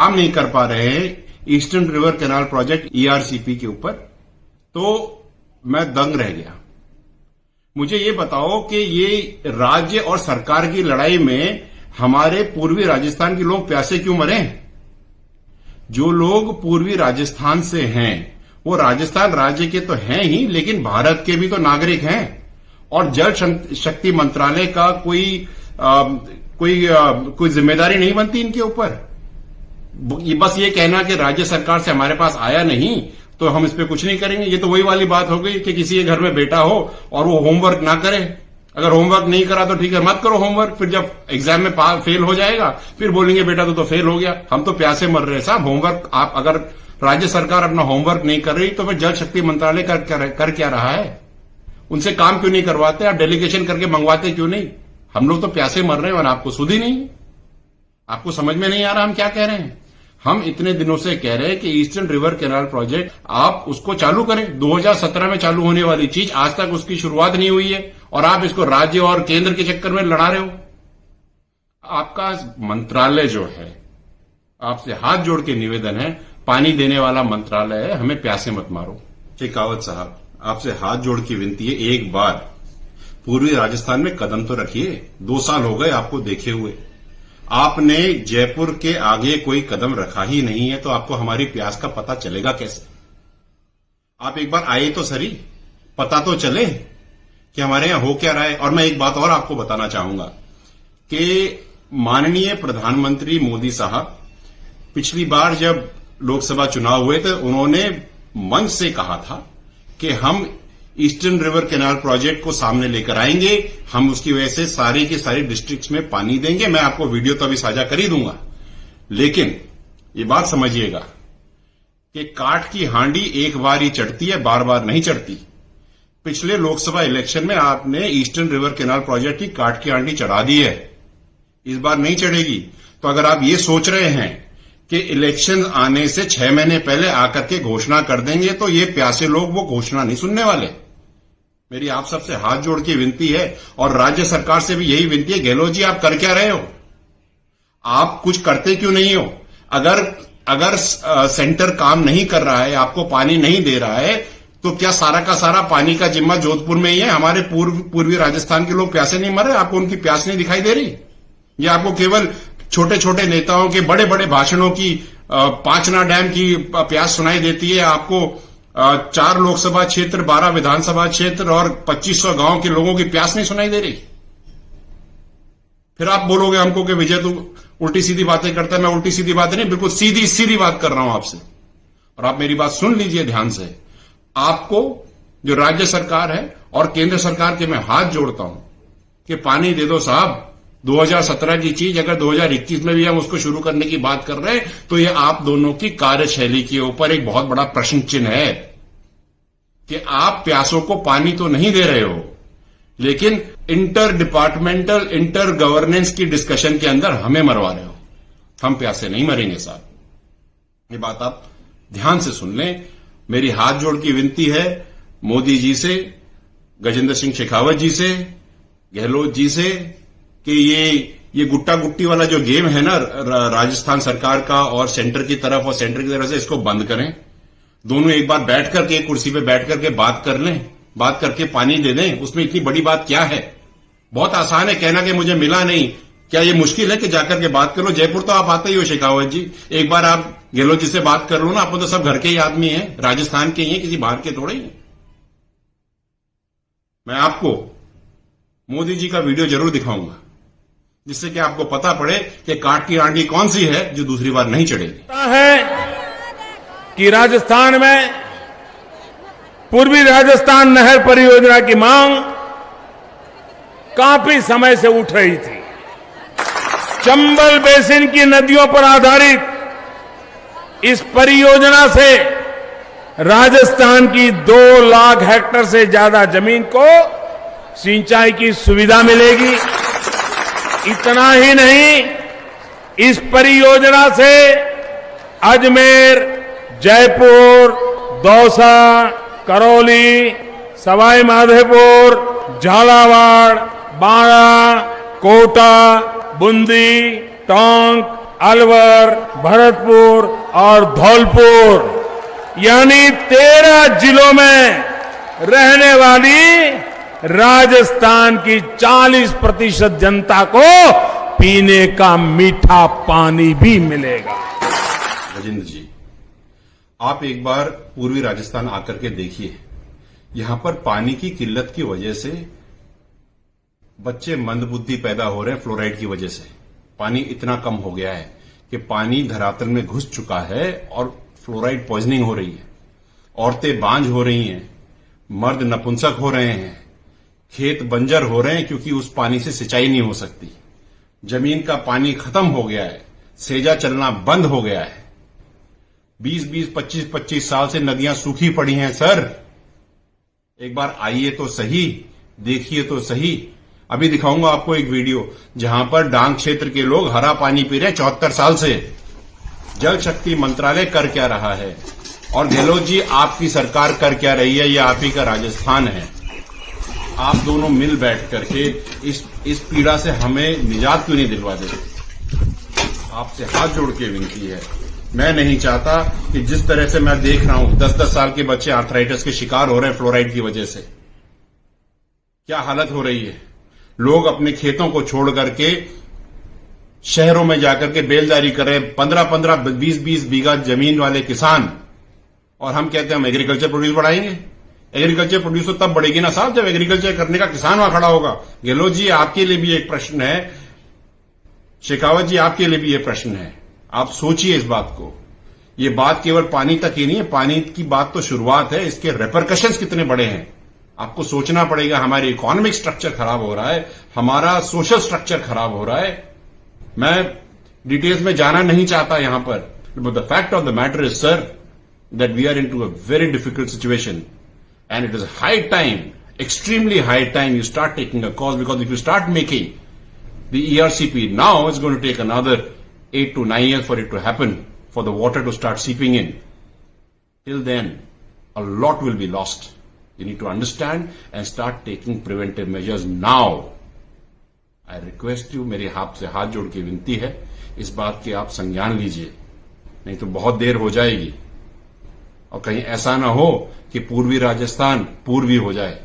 काम नहीं कर पा रहे हैं eastern river canal project ERCP के ऊपर, तो मैं दंग रह गया। मुझे ये बताओ कि ये राज्य और सरकार की लड़ाई में हमारे पूर्वी राजस्थान के लोग प्यासे क्यों मरे? जो लोग पूर्वी राजस्थान से हैं वो राजस्थान राज्य के तो हैं ही, लेकिन भारत के भी तो नागरिक हैं। और जल शक्ति मंत्रालय का कोई जिम्मेदारी नहीं बनती इनके ऊपर। बस ये कहना कि राज्य सरकार से हमारे पास आया नहीं तो हम इस पे कुछ नहीं करेंगे, ये तो वही वाली बात हो गई कि किसी के घर में बेटा हो और वो होमवर्क ना करे। अगर होमवर्क नहीं करा तो ठीक है, मत करो होमवर्क, फिर जब एग्जाम में फेल हो जाएगा फिर बोलेंगे बेटा तो फेल हो गया। हम तो प्यासे मर रहे हैं साहब। होमवर्क आप अगर राज्य सरकार अपना होमवर्क नहीं कर रही तो फिर जल शक्ति मंत्रालय कर क्या रहा है? उनसे काम क्यों नहीं करवाते? आप डेलीगेशन करके मंगवाते क्यों नहीं? हम लोग तो प्यासे मर रहे हैं और आपको सुध ही नहीं। आपको समझ में नहीं आ रहा हम क्या कह रहे हैं? हम इतने दिनों से कह रहे हैं कि ईस्टर्न रिवर कैनाल प्रोजेक्ट आप उसको चालू करें। 2017 में चालू होने वाली चीज आज तक उसकी शुरुआत नहीं हुई है और आप इसको राज्य और केंद्र के चक्कर में लड़ा रहे हो। आपका मंत्रालय जो है, आपसे हाथ जोड़ के निवेदन है, पानी देने वाला मंत्रालय है, हमें प्यासे मत मारो। शेखावत साहब, आपसे हाथ जोड़ की विनती है, एक बार पूर्वी राजस्थान में कदम तो रखिए। 2 साल हो गए आपको देखे हुए। आपने जयपुर के आगे कोई कदम रखा ही नहीं है तो आपको हमारी प्यास का पता चलेगा कैसे? आप एक बार आए तो सही, पता तो चले कि हमारे यहां हो क्या रहा है। और मैं एक बात और आपको बताना चाहूंगा कि माननीय प्रधानमंत्री मोदी साहब पिछली बार जब लोकसभा चुनाव हुए थे उन्होंने मंच से कहा था कि हम ईस्टर्न रिवर कैनाल प्रोजेक्ट को सामने लेकर आएंगे, हम उसकी वजह से सारी की सारी डिस्ट्रिक्ट्स में पानी देंगे। मैं आपको वीडियो तो अभी साझा कर ही दूंगा, लेकिन ये बात समझिएगा कि काठ की हांडी एक बार ही चढ़ती है, बार बार नहीं चढ़ती। पिछले लोकसभा इलेक्शन में आपने ईस्टर्न रिवर कैनाल प्रोजेक्ट की काठ की हांडी चढ़ा दी है, इस बार नहीं चढ़ेगी। तो अगर आप ये सोच रहे हैं कि इलेक्शन आने से 6 महीने पहले आकर के घोषणा कर देंगे तो ये प्यासे लोग वो घोषणा नहीं सुनने वाले। मेरी आप सबसे हाथ जोड़ के विनती है और राज्य सरकार से भी यही विनती है, गहलोत जी आप कर क्या रहे हो? आप कुछ करते क्यों नहीं हो? अगर सेंटर काम नहीं कर रहा है, आपको पानी नहीं दे रहा है, तो क्या सारा का सारा पानी का जिम्मा जोधपुर में ही है? हमारे पूर्वी राजस्थान के लोग प्यासे नहीं मर रहे? आपको उनकी प्यास नहीं दिखाई दे रही? या आपको केवल छोटे छोटे नेताओं के बड़े बड़े भाषणों की पांचना डैम की प्यास सुनाई देती है? आपको 4 लोकसभा क्षेत्र, 12 विधानसभा क्षेत्र और 2500 गांव के लोगों की प्यास नहीं सुनाई दे रही? फिर आप बोलोगे हमको कि विजय तू उल्टी सीधी बातें करता है। मैं उल्टी सीधी बातें नहीं, बिल्कुल सीधी सीधी बात कर रहा हूं आपसे। और आप मेरी बात सुन लीजिए ध्यान से। आपको जो राज्य सरकार है और केंद्र सरकार के मैं हाथ जोड़ता हूं कि पानी दे दो साहब। 2017 की चीज अगर 2021 में भी हम उसको शुरू करने की बात कर रहे हैं तो ये आप दोनों की कार्यशैली के ऊपर एक बहुत बड़ा प्रश्न चिन्ह है कि आप प्यासों को पानी तो नहीं दे रहे हो, लेकिन इंटर डिपार्टमेंटल इंटर गवर्नेंस की डिस्कशन के अंदर हमें मरवा रहे हो। हम प्यासे नहीं मरेंगे साहब, ये बात आप ध्यान से सुन लें। मेरी हाथ जोड़ की विनती है मोदी जी से, गजेंद्र सिंह शेखावत जी से, गहलोत जी से कि ये गुट्टा गुट्टी वाला जो गेम है ना राजस्थान सरकार का और सेंटर की तरफ से, इसको बंद करें। दोनों एक बार बैठ करके एक कुर्सी पे बैठ करके बात कर लें, बात करके पानी दे दें। उसमें इतनी बड़ी बात क्या है? बहुत आसान है कहना कि मुझे मिला नहीं। क्या ये मुश्किल है कि जाकर के बात कर लो? जयपुर तो आप आते ही हो शेखावत जी, एक बार आप गहलोत जी से बात कर लो ना। आप तो सब घर के ही आदमी हैं, राजस्थान के ही हैं, किसी बाहर के थोड़े ही हैं। मैं आपको मोदी जी का वीडियो जरूर दिखाऊंगा जिससे कि आपको पता पड़े कि काठ की आंडी कौन सी है जो दूसरी बार नहीं चढ़ेगी। है कि राजस्थान में पूर्वी राजस्थान नहर परियोजना की मांग काफी समय से उठ रही थी। चंबल बेसिन की नदियों पर आधारित इस परियोजना से राजस्थान की 2 लाख हेक्टेयर से ज्यादा जमीन को सिंचाई की सुविधा मिलेगी। इतना ही नहीं, इस परियोजना से अजमेर, जयपुर, दौसा, करौली, सवाई माधोपुर, झालावाड़, बाड़ा, कोटा, बूंदी, टोंक, अलवर, भरतपुर और धौलपुर यानी 13 जिलों में रहने वाली राजस्थान की 40% जनता को पीने का मीठा पानी भी मिलेगा। राजेंद्र जी, आप एक बार पूर्वी राजस्थान आकर के देखिए, यहां पर पानी की किल्लत की वजह से बच्चे मंदबुद्धि पैदा हो रहे हैं। फ्लोराइड की वजह से पानी इतना कम हो गया है कि पानी धरातल में घुस चुका है और फ्लोराइड पॉइजनिंग हो रही है। औरतें बांझ हो रही हैं, मर्द नपुंसक हो रहे हैं, खेत बंजर हो रहे हैं क्योंकि उस पानी से सिंचाई नहीं हो सकती। जमीन का पानी खत्म हो गया है, सेजा चलना बंद हो गया है। 20-20, 25-25 साल से नदियां सूखी पड़ी हैं। सर, एक बार आइए तो सही, देखिए तो सही। अभी दिखाऊंगा आपको एक वीडियो जहां पर डांग क्षेत्र के लोग हरा पानी पी रहे हैं 74 साल से। जल शक्ति मंत्रालय कर क्या रहा है और गहलोत जी आपकी सरकार कर क्या रही है? ये आप ही का राजस्थान है। आप दोनों मिल बैठ करके इस पीड़ा से हमें निजात क्यों नहीं दिलवा देते? आपसे हाथ जोड़ के विनती है। मैं नहीं चाहता कि जिस तरह से मैं देख रहा हूं 10-10 साल के बच्चे आर्थराइटिस के शिकार हो रहे हैं फ्लोराइड की वजह से। क्या हालत हो रही है। लोग अपने खेतों को छोड़ करके शहरों में जाकर के बेलदारी कर रहे हैं, 15-15, 20-20 बीघा जमीन वाले किसान। और हम कहते हैं हम एग्रीकल्चर प्रोड्यूस बढ़ाएंगे। एग्रीकल्चर प्रोड्यूस तो तब बढ़ेगी ना साहब जब एग्रीकल्चर करने का किसान वहां खड़ा होगा। गहलोत जी, आपके लिए भी एक प्रश्न है। शेखावत जी, आपके लिए भी ये प्रश्न है। आप सोचिए इस बात को। ये बात केवल पानी तक ही नहीं है, पानी की बात तो शुरुआत है, इसके रेपरकशंस कितने बड़े हैं आपको सोचना पड़ेगा। हमारी इकोनॉमिक स्ट्रक्चर खराब हो रहा है, हमारा सोशल स्ट्रक्चर खराब हो रहा है। मैं डिटेल्स में जाना नहीं चाहता यहां पर, but the fact of the matter is sir that we are into a very difficult situation and it is high time, extremely high time you start taking a cause, because if you start making the ERCP now, it's going to take another 8 to 9 years for it to happen, for the water to start seeping in. Till then, a lot will be lost. You need to understand and start taking preventive measures now. I request you, मेरे हाथ से हाथ जोड़ के विनती है, इस बात के आप संज्ञान लीजिए, नहीं तो बहुत देर हो जाएगी और कहीं ऐसा ना हो कि पूर्वी राजस्थान पूर्वी हो जाए।